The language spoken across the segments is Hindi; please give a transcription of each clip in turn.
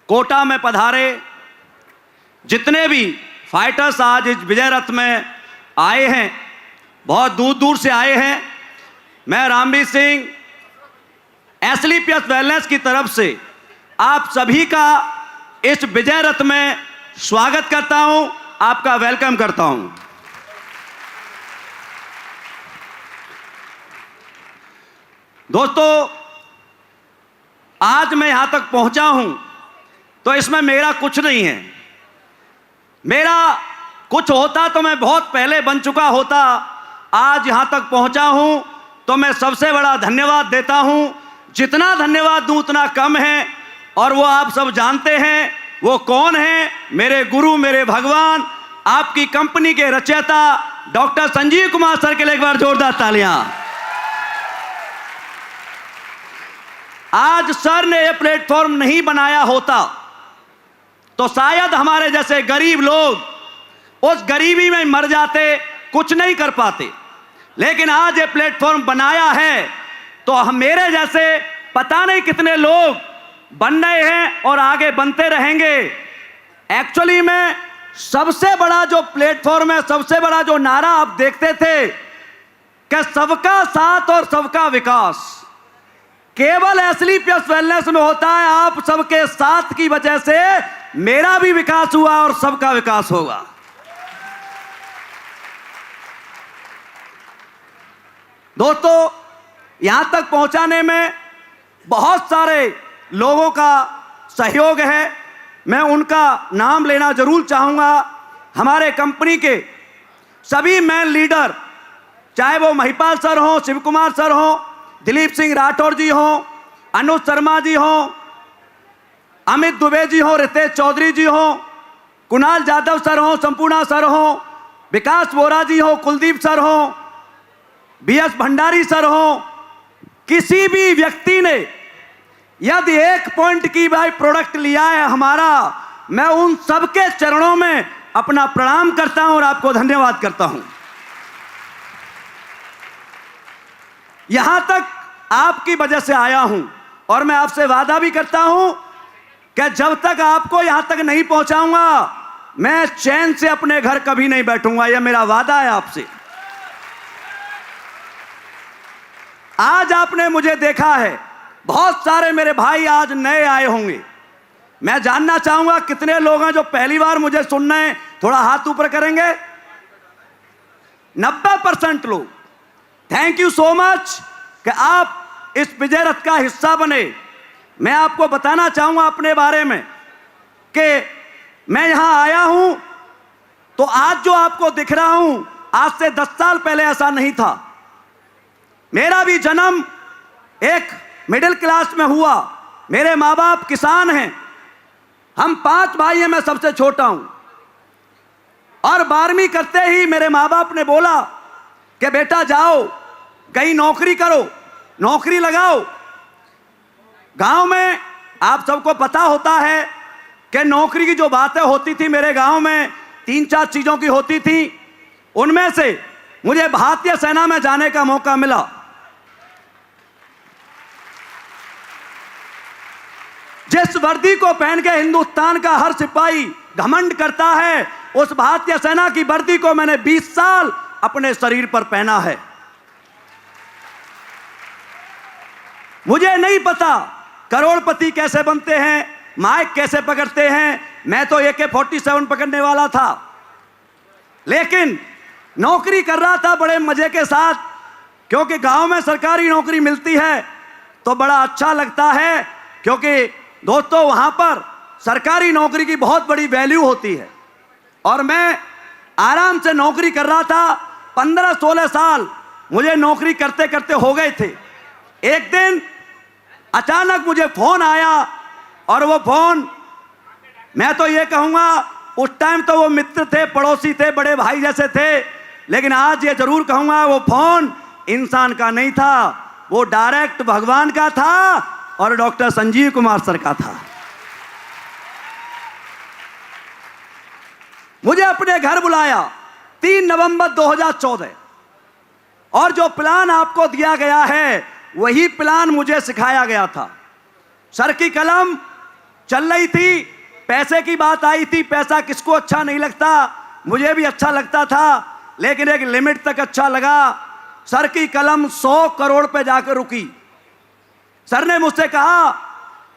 कोटा में पधारे जितने भी फाइटर्स आज इस विजय रथ में आए हैं, बहुत दूर दूर से आए हैं, मैं रामवीर सिंह एसलीपीएस वेलनेस की तरफ से आप सभी का इस विजय रथ में स्वागत करता हूं, आपका वेलकम करता हूं। दोस्तों, आज मैं यहां तक पहुंचा हूं तो इसमें मेरा कुछ नहीं है। मेरा कुछ होता तो मैं बहुत पहले बन चुका होता। आज यहां तक पहुंचा हूं तो मैं सबसे बड़ा धन्यवाद देता हूं। जितना धन्यवाद दूं उतना कम है, और वो आप सब जानते हैं वो कौन है। मेरे गुरु, मेरे भगवान, आपकी कंपनी के रचयिता डॉक्टर संजीव कुमार सर के लिए एक बार जोरदार तालियां। आज सर ने यह प्लेटफॉर्म नहीं बनाया होता तो शायद हमारे जैसे गरीब लोग उस गरीबी में मर जाते, कुछ नहीं कर पाते। लेकिन आज ये प्लेटफॉर्म बनाया है तो हम मेरे जैसे पता नहीं कितने लोग बन रहे हैं और आगे बनते रहेंगे। एक्चुअली में सबसे बड़ा जो प्लेटफॉर्म है, सबसे बड़ा जो नारा आप देखते थे कि सबका साथ और सबका विकास, केवल एसलीपीएस वेलनेस में होता है। आप सबके साथ की वजह से मेरा भी विकास हुआ और सबका विकास होगा। दोस्तों, यहां तक पहुंचाने में बहुत सारे लोगों का सहयोग है। मैं उनका नाम लेना जरूर चाहूंगा। हमारे कंपनी के सभी मैन लीडर, चाहे वो महिपाल सर हो, शिव कुमार सर हो, दिलीप सिंह राठौर जी हो, अनुज शर्मा जी हो, अमित दुबे जी हो, रितेश चौधरी जी हो, कुणाल जाधव सर हो, संपूर्णा सर हो, विकास बोरा जी हो, कुलदीप सर हो, बीएस भंडारी सर हो, किसी भी व्यक्ति ने यदि 1 पॉइंट की भाई प्रोडक्ट लिया है हमारा, मैं उन सबके चरणों में अपना प्रणाम करता हूं और आपको धन्यवाद करता हूं। यहां तक आपकी वजह से आया हूं और मैं आपसे वादा भी करता हूं कि जब तक आपको यहां तक नहीं पहुंचाऊंगा मैं चैन से अपने घर कभी नहीं बैठूंगा। यह मेरा वादा है आपसे। आज आपने मुझे देखा है, बहुत सारे मेरे भाई आज नए आए होंगे। मैं जानना चाहूंगा कितने लोग हैं जो पहली बार मुझे सुन रहे हैं, थोड़ा हाथ ऊपर करेंगे। 90% लोग। थैंक यू सो मच कि आप इस विजय रथ का हिस्सा बने। मैं आपको बताना चाहूंगा अपने बारे में कि मैं यहां आया हूं तो आज जो आपको दिख रहा हूं, आज से 10 साल पहले ऐसा नहीं था। मेरा भी जन्म एक मिडिल क्लास में हुआ। मेरे माँ बाप किसान हैं। हम 5 भाई हैं, मैं सबसे छोटा हूं। और 12वीं करते ही मेरे माँ बाप ने बोला कि बेटा जाओ कहीं नौकरी करो, नौकरी लगाओ। गांव में आप सबको पता होता है कि नौकरी की जो बातें होती थी मेरे गांव में 3-4 चीजों की होती थी। उनमें से मुझे भारतीय सेना में जाने का मौका मिला। जिस वर्दी को पहन के हिंदुस्तान का हर सिपाही घमंड करता है, उस भारतीय सेना की वर्दी को मैंने 20 साल अपने शरीर पर पहना है। मुझे नहीं पता करोड़पति कैसे बनते हैं, माइक कैसे पकड़ते हैं। मैं तो AK-47 पकड़ने वाला था, लेकिन नौकरी कर रहा था बड़े मजे के साथ, क्योंकि गांव में सरकारी नौकरी मिलती है तो बड़ा अच्छा लगता है। क्योंकि दोस्तों, वहां पर सरकारी नौकरी की बहुत बड़ी वैल्यू होती है। और मैं आराम से नौकरी कर रहा था। 15-16 साल मुझे नौकरी करते करते हो गए थे। एक दिन अचानक मुझे फोन आया, और वो फोन, मैं तो ये कहूंगा उस टाइम तो वो मित्र थे, पड़ोसी थे, बड़े भाई जैसे थे, लेकिन आज ये जरूर कहूंगा वो फोन इंसान का नहीं था, वो डायरेक्ट भगवान का था और डॉक्टर संजीव कुमार सर का था। मुझे अपने घर बुलाया 3 नवंबर 2014, और जो प्लान आपको दिया गया है वही प्लान मुझे सिखाया गया था। सर की कलम, चल रही थी, पैसे की बात आई थी। पैसा किसको अच्छा नहीं लगता, मुझे भी अच्छा लगता था, लेकिन एक लिमिट तक अच्छा लगा। सर की कलम 100 करोड़ पे जाकर रुकी। सर ने मुझसे कहा,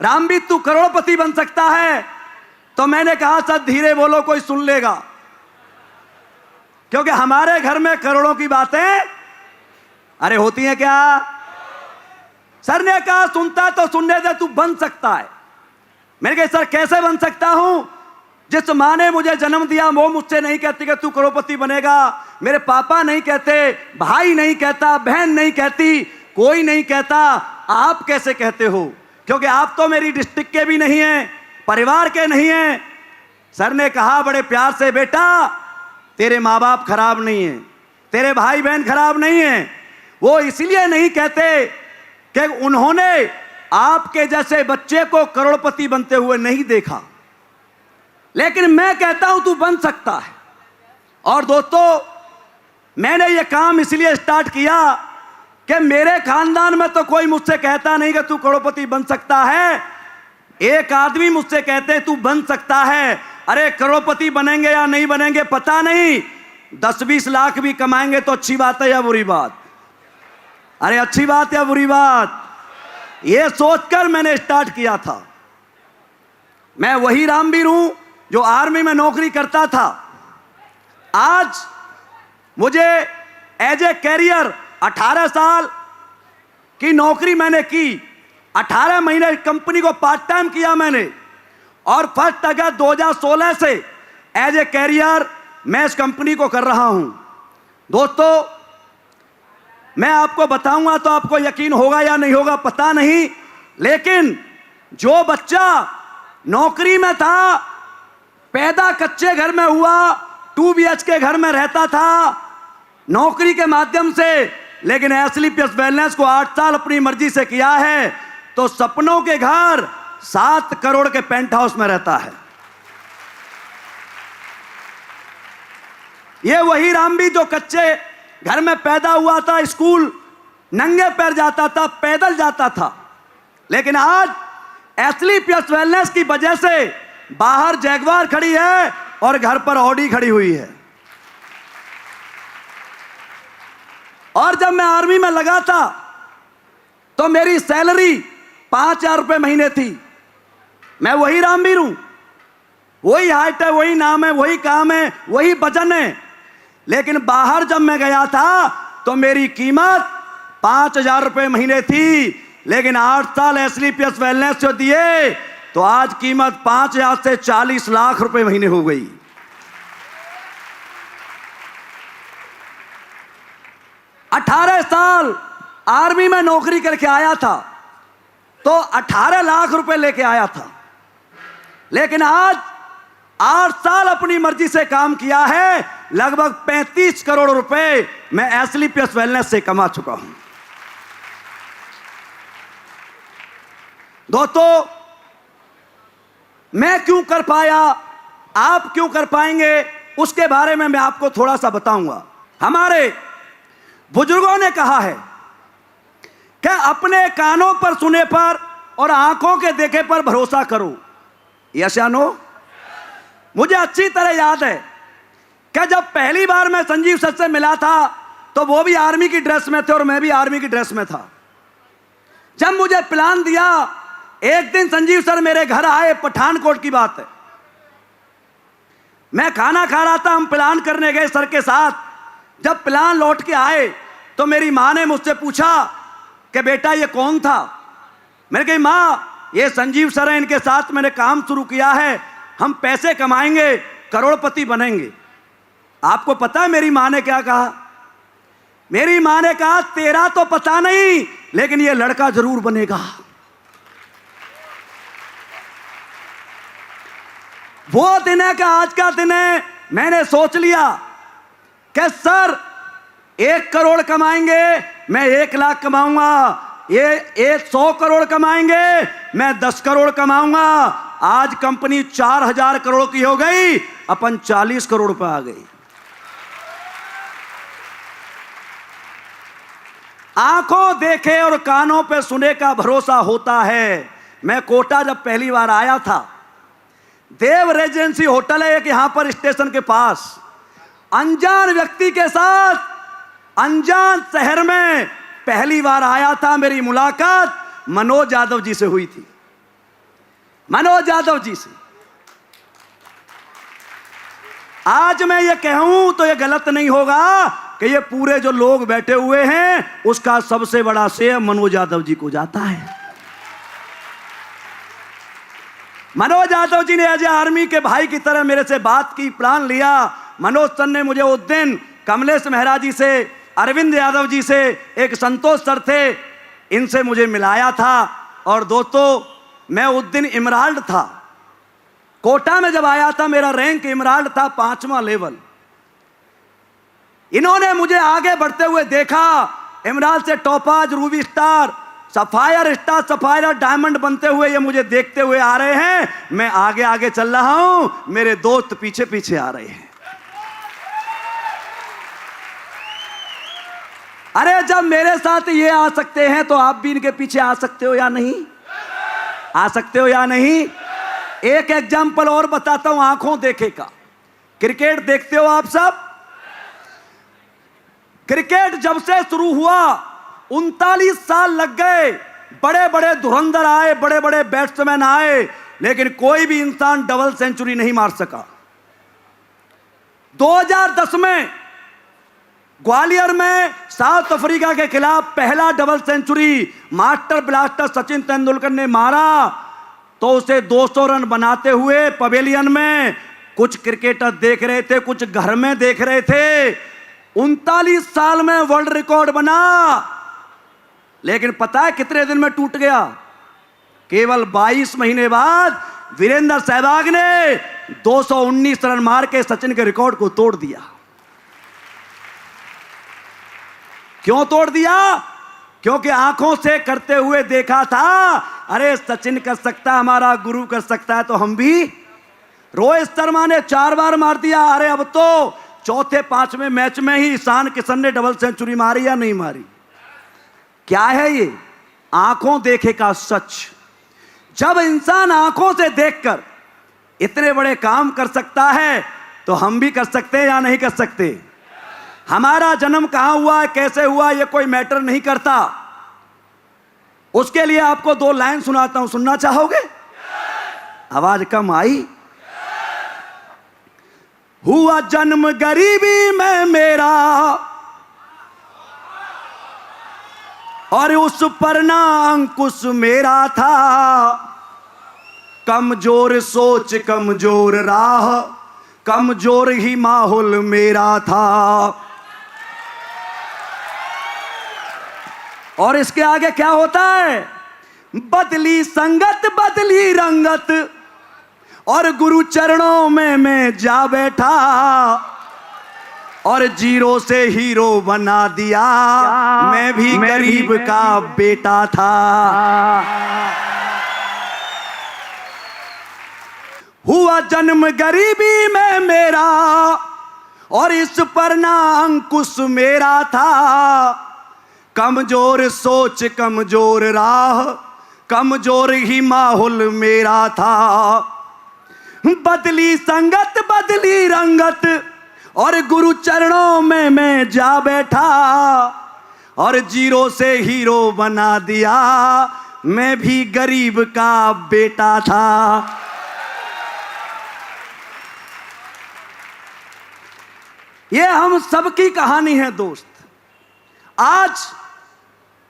रामबीर तू करोड़पति बन सकता है। तो मैंने कहा सर धीरे बोलो, कोई सुन लेगा, क्योंकि हमारे घर में करोड़ों की बातें अरे होती हैं क्या। सर ने कहा सुनता तो सुनने दे, तू बन सकता है। मैंने कहा सर कैसे बन सकता हूं, जिस मां ने मुझे जन्म दिया वो मुझसे नहीं कहती कि तू करोड़पति बनेगा, मेरे पापा नहीं कहते, भाई नहीं कहता, बहन नहीं कहती, कोई नहीं कहता, आप कैसे कहते हो, क्योंकि आप तो मेरी डिस्ट्रिक्ट के भी नहीं हैं, परिवार के नहीं हैं। सर ने कहा बड़े प्यार से, बेटा तेरे माँ बाप खराब नहीं हैं, तेरे भाई बहन खराब नहीं हैं, वो इसलिए नहीं कहते कि उन्होंने आपके जैसे बच्चे को करोड़पति बनते हुए नहीं देखा, लेकिन मैं कहता हूं तू बन सकता है। और दोस्तों, मैंने ये काम इसलिए स्टार्ट किया कि मेरे खानदान में तो कोई मुझसे कहता नहीं कि तू करोड़पति बन सकता है। एक आदमी मुझसे कहते तू बन सकता है। अरे करोड़पति बनेंगे या नहीं बनेंगे पता नहीं, 10-20 लाख भी कमाएंगे तो अच्छी बात है या बुरी बात, अरे अच्छी बात या बुरी बात, ये सोचकर मैंने स्टार्ट किया था। मैं वही रामबीर हूं जो आर्मी में नौकरी करता था। आज मुझे एज ए कैरियर 18 साल की नौकरी मैंने की, 18 महीने कंपनी को पार्ट टाइम किया मैंने, और 1 अगस्त 2016 से एज ए कैरियर मैं इस कंपनी को कर रहा हूं। दोस्तों, मैं आपको बताऊंगा तो आपको यकीन होगा या नहीं होगा पता नहीं, लेकिन जो बच्चा नौकरी में था, पैदा कच्चे घर में हुआ, 2 BHK घर में रहता था नौकरी के माध्यम से, लेकिन एसलीपीएस वेलनेस को 8 साल अपनी मर्जी से किया है, तो सपनों के घर 7 करोड़ के पेंट हाउस में रहता है। ये वही रामबीर जो कच्चे घर में पैदा हुआ था, स्कूल नंगे पैर जाता था, पैदल जाता था, लेकिन आज एसलीपीएस वेलनेस की वजह से बाहर जैगवार खड़ी है और घर पर ऑडी खड़ी हुई है। और जब मैं आर्मी में लगा था तो मेरी सैलरी 5,000 रुपए महीने थी। मैं वही रामबीर हूं, वही हाइट है, वही नाम है, वही काम है, वही वजन है, लेकिन बाहर जब मैं गया था तो मेरी कीमत 5,000 रुपए महीने थी, लेकिन 8 साल एसलीपीएस वेलनेस जो दिए तो आज कीमत 5,000 से 40 लाख रुपए महीने हो गई। 18 साल आर्मी में नौकरी करके आया था तो 18 लाख रुपए लेके आया था, लेकिन आज 8 साल अपनी मर्जी से काम किया है, लगभग 35 करोड़ रुपए मैं एसलीपीएस वेलनेस से कमा चुका हूं। दोस्तों, मैं क्यों कर पाया, आप क्यों कर पाएंगे, उसके बारे में मैं आपको थोड़ा सा बताऊंगा। हमारे बुजुर्गों ने कहा है कि अपने कानों पर सुने पर और आंखों के देखे पर भरोसा करो। यस या नो? मुझे अच्छी तरह याद है कि जब पहली बार मैं संजीव सर से मिला था तो वो भी आर्मी की ड्रेस में थे और मैं भी आर्मी की ड्रेस में था। जब मुझे प्लान दिया, एक दिन संजीव सर मेरे घर आए, पठानकोट की बात है, मैं खाना खा रहा था, हम प्लान करने गए सर के साथ। जब प्लान लौट के आए तो मेरी माँ ने मुझसे पूछा कि बेटा ये कौन था। मैंने कहा माँ ये संजीव सर हैं, इनके साथ मैंने काम शुरू किया है, हम पैसे कमाएंगे, करोड़पति बनेंगे। आपको पता है मेरी माँ ने क्या कहा? मेरी माँ ने कहा तेरा तो पता नहीं, लेकिन ये लड़का जरूर बनेगा। वो दिन है कि आज का दिन है, मैंने सोच लिया कि सर 1 करोड़ कमाएंगे, मैं 1 लाख कमाऊंगा, ये 100 करोड़ कमाएंगे, मैं 10 करोड़ कमाऊंगा। आज कंपनी 4,000 करोड़ की हो गई, अपन 40 करोड़ पे आ गई। आंखों देखे और कानों पे सुने का भरोसा होता है, मैं कोटा जब पहली बार आया था, देव रेजेंसी होटल है एक यहां पर स्टेशन के पास, अनजान व्यक्ति के साथ अनजान शहर में पहली बार आया था। मेरी मुलाकात मनोज यादव जी से हुई थी, मनोज यादव जी से। आज मैं ये कहूं तो ये गलत नहीं होगा कि ये पूरे जो लोग बैठे हुए हैं उसका सबसे बड़ा श्रेय मनोज यादव जी को जाता है। मनोज यादव जी ने एज ए आर्मी के भाई की तरह मेरे से बात की, प्लान लिया। मनोज सर ने मुझे उस दिन कमलेश मेहरा जी से, अरविंद यादव जी से, एक संतोष सर थे, इनसे मुझे मिलाया था। और दोस्तों, मैं उस दिन इमराल्ड था, कोटा में जब आया था मेरा रैंक इमराल्ड था, 5वां लेवल। इन्होंने मुझे आगे बढ़ते हुए देखा, इमराल्ड से topaz, Ruby star, sapphire star, sapphire diamond बनते हुए ये मुझे देखते हुए आ रहे हैं। मैं आगे आगे चल रहा हूं, मेरे दोस्त पीछे पीछे आ रहे हैं। अरे जब मेरे साथ ये आ सकते हैं तो आप भी इनके पीछे आ सकते हो या नहीं? आ सकते हो या नहीं? एक एग्जाम्पल और बताता हूं आंखों देखे का। क्रिकेट देखते हो आप सब? क्रिकेट जब से शुरू हुआ 39 साल लग गए, बड़े बड़े धुरंधर आए, बड़े बड़े बैट्समैन आए, लेकिन कोई भी इंसान डबल सेंचुरी नहीं मार सका। 2010 में ग्वालियर में साउथ अफ्रीका के खिलाफ पहला double century master blaster Sachin Tendulkar ने मारा, तो उसे 200 रन बनाते हुए पवेलियन में कुछ क्रिकेटर देख रहे थे, कुछ घर में देख रहे थे। 39 साल में वर्ल्ड रिकॉर्ड बना, लेकिन पता है कितने दिन में टूट गया? केवल 22 महीने बाद वीरेंद्र सहवाग ने 219 रन मार के सचिन के रिकॉर्ड को तोड़ दिया। क्यों तोड़ दिया? क्योंकि आंखों से करते हुए देखा था, अरे सचिन कर सकता है, हमारा गुरु कर सकता है, तो हम भी। रोहित शर्मा ने 4 बार मार दिया, अरे अब तो चौथे 5वें मैच में ही ईशान किशन ने डबल सेंचुरी मारी या नहीं मारी? क्या है ये? आंखों देखे का सच। जब इंसान आंखों से देखकर इतने बड़े काम कर सकता है तो हम भी कर सकते हैं या नहीं कर सकते? हमारा जन्म कहां हुआ, कैसे हुआ, यह कोई मैटर नहीं करता। उसके लिए आपको 2 लाइन सुनाता हूं, सुनना चाहोगे? आवाज कम आई? हुआ जन्म गरीबी में मेरा, और उस पर ना अंकुश मेरा था। कमजोर सोच, कमजोर राह, कमजोर ही माहौल मेरा था। और इसके आगे क्या होता है? बदली संगत, बदली रंगत, और गुरु चरणों में मैं जा बैठा, और 0 से हीरो बना दिया। मैं भी गरीब का बेटा था। हुआ जन्म गरीबी में मेरा, और इस पर ना अंकुश मेरा था। कमजोर सोच, कमजोर राह, कमजोर ही माहौल मेरा था। बदली संगत, बदली रंगत, और गुरु चरणों में मैं जा बैठा, और 0 से हीरो बना दिया। मैं भी गरीब का बेटा था। ये हम सबकी कहानी है दोस्त। आज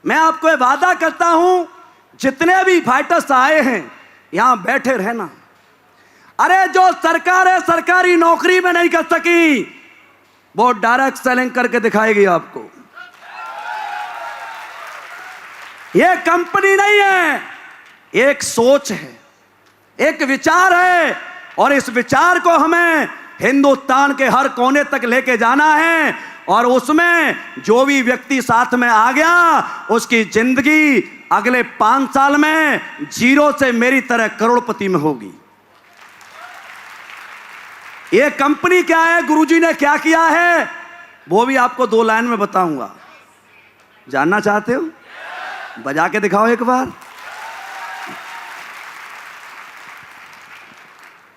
मैं आपको ये वादा करता हूं, जितने भी फाइटर्स आए हैं यहां बैठे रहना। अरे जो सरकारें सरकारी नौकरी में नहीं कर सकी, वो डायरेक्ट सेलिंग करके दिखाएगी आपको। ये कंपनी नहीं है, एक सोच है, एक विचार है, और इस विचार को हमें हिंदुस्तान के हर कोने तक लेके जाना है। और उसमें जो भी व्यक्ति साथ में आ गया, उसकी जिंदगी अगले 5 साल में 0 से मेरी तरह करोड़पति में होगी। ये कंपनी क्या है, गुरुजी ने क्या किया है, वो भी आपको 2 लाइन में बताऊंगा। जानना चाहते हो? बजा के दिखाओ एक बार।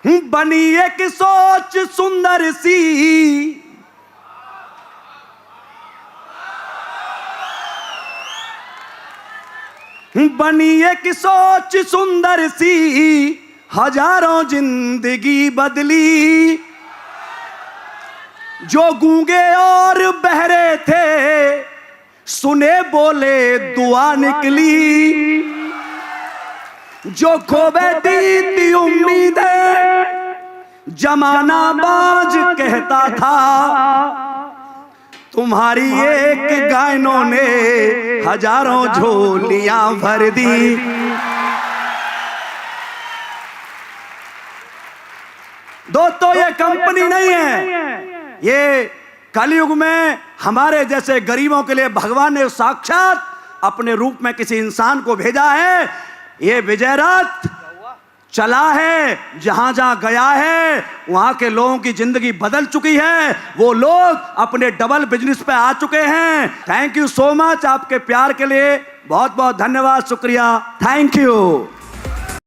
बनी एक सोच सुंदर सी, बनी एक सोच सुंदर सी, हजारों जिंदगी बदली। जो गूंगे और बहरे थे सुने बोले दुआ निकली। जो खो बैठी थी उम्मीदें जमाना बाज कहता था, तुम्हारी एक गायनों ने हजारों झोलियां भर दी। दोस्तों ये कंपनी नहीं है, ये कलयुग में हमारे जैसे गरीबों के लिए भगवान ने साक्षात अपने रूप में किसी इंसान को भेजा है। ये विजय रथ चला है, जहां जहां गया है वहां के लोगों की जिंदगी बदल चुकी है। वो लोग अपने डबल बिजनेस पे आ चुके हैं। थैंक यू सो मच, आपके प्यार के लिए बहुत बहुत धन्यवाद, शुक्रिया, थैंक यू।